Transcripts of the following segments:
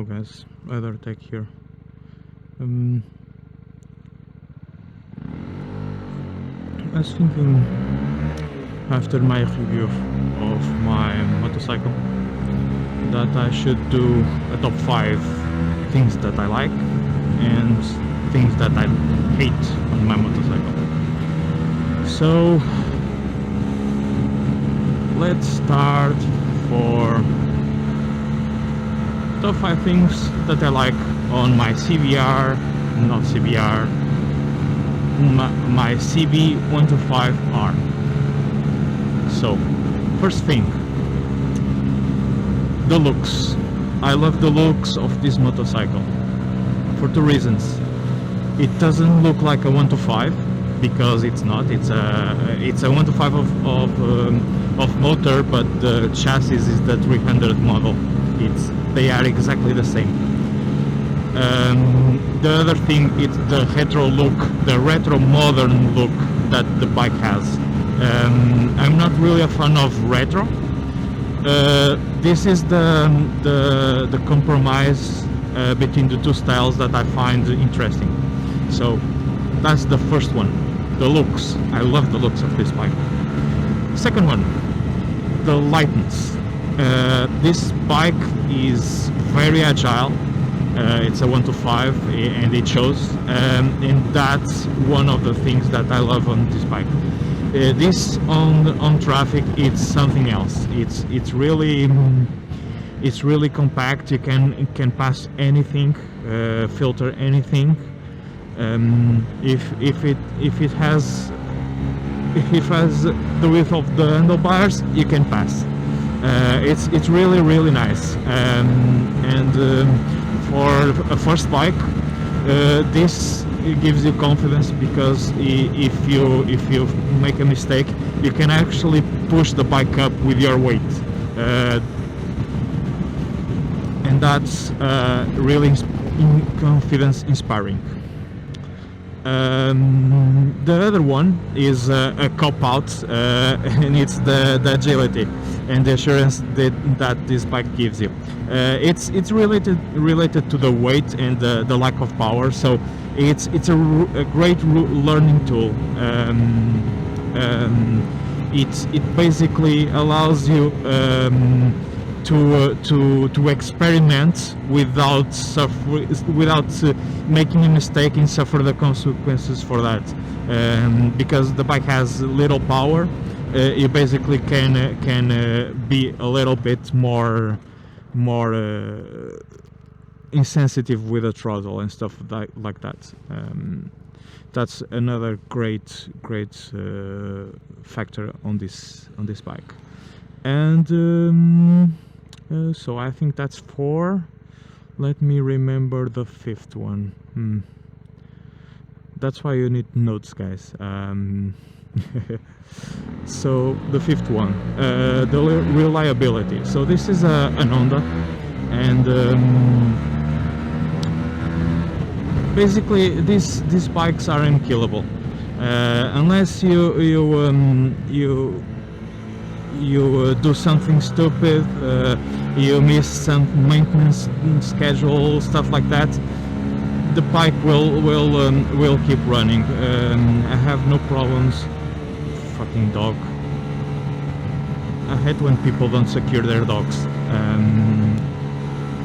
Hello guys, RiderTech here. I was thinking after my review of my motorcycle that I should do a top 5 things that I like and things that I hate on my motorcycle. So let's start for top 5 things that I like on my CBR, not CBR, my CB125R. So, first thing, the looks. I love the looks of this motorcycle for 2 reasons. It doesn't look like a 125 because it's not. It's a 125 of motor, but the chassis is the 300 model. They are exactly the same. The other thing is the retro look, the retro modern look that the bike has. I'm not really a fan of retro. This is the compromise between the 2 styles that I find interesting. So that's the first one, the looks. I love the looks of this bike. Second one, the lightness. This bike is very agile. It's a 125 and it shows, and that's one of the things that I love on this bike. This on traffic, it's something else. It's really compact. You can pass anything, filter anything. If it has the width of the handlebars, you can pass. It's really nice, and for a first bike, this gives you confidence, because if you make a mistake, you can actually push the bike up with your weight, and that's really confidence inspiring. The other one is a cop-out, and it's the agility and the assurance that this bike gives you. It's related to the weight and the lack of power, so it's a great learning tool. It basically allows you to experiment without making a mistake and suffer the consequences for that. Because the bike has little power, you basically can be a little bit more insensitive with the throttle and stuff like that. That's another great factor on this bike. And so I think that's 4. Let me remember the 5th one. That's why you need notes, guys. So the 5th one, the reliability. So this is an Honda, and basically these bikes are unkillable unless you do something stupid, you miss some maintenance schedule, stuff like that. The bike will keep running. I have no problems. Fucking dog. I hate when people don't secure their dogs.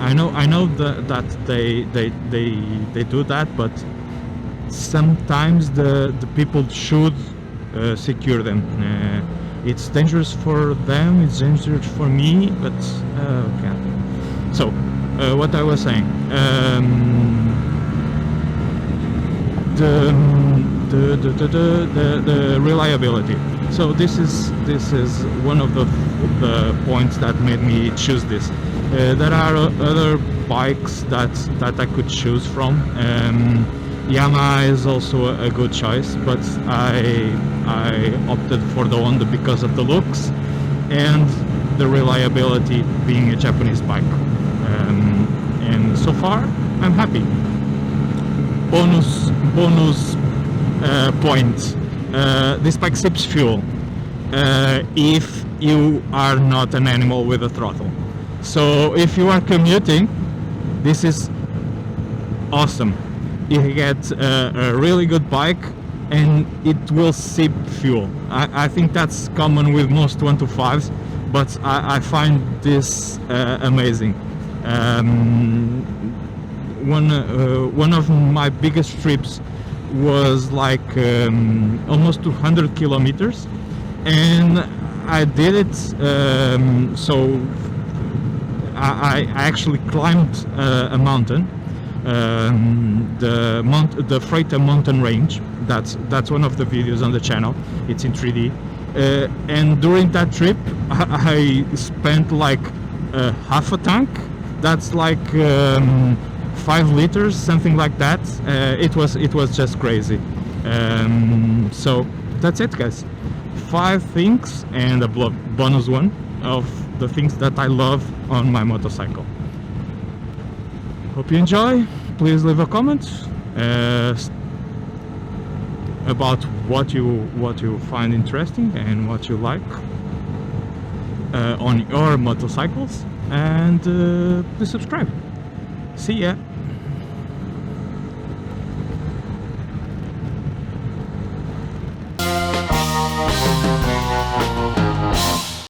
I know that they do that, but sometimes the people should secure them. It's dangerous for them, it's dangerous for me, but okay. So what I was saying, the reliability. So this is one of the points that made me choose this. There are other bikes that I could choose from. Yamaha is also a good choice, but I opted for the Honda because of the looks and the reliability, being a Japanese bike. And so far, I'm happy. Bonus point: this bike sips fuel if you are not an animal with a throttle. So if you are commuting, This is awesome. You get a really good bike and it will sip fuel. I think that's common with most 125s, but I find this amazing. One of my biggest trips was like almost 200 kilometers, and I did it. So I actually climbed a mountain, the Freighter mountain range. That's one of the videos on the channel. It's in 3D. And during that trip, I spent like half a tank. That's like 5 liters, something like that. It was just crazy. So that's it, guys. 5 things and a bonus one of the things that I love on my motorcycle. Hope you enjoy. Please leave a comment about what you find interesting and what you like on your motorcycles, and please subscribe. See ya.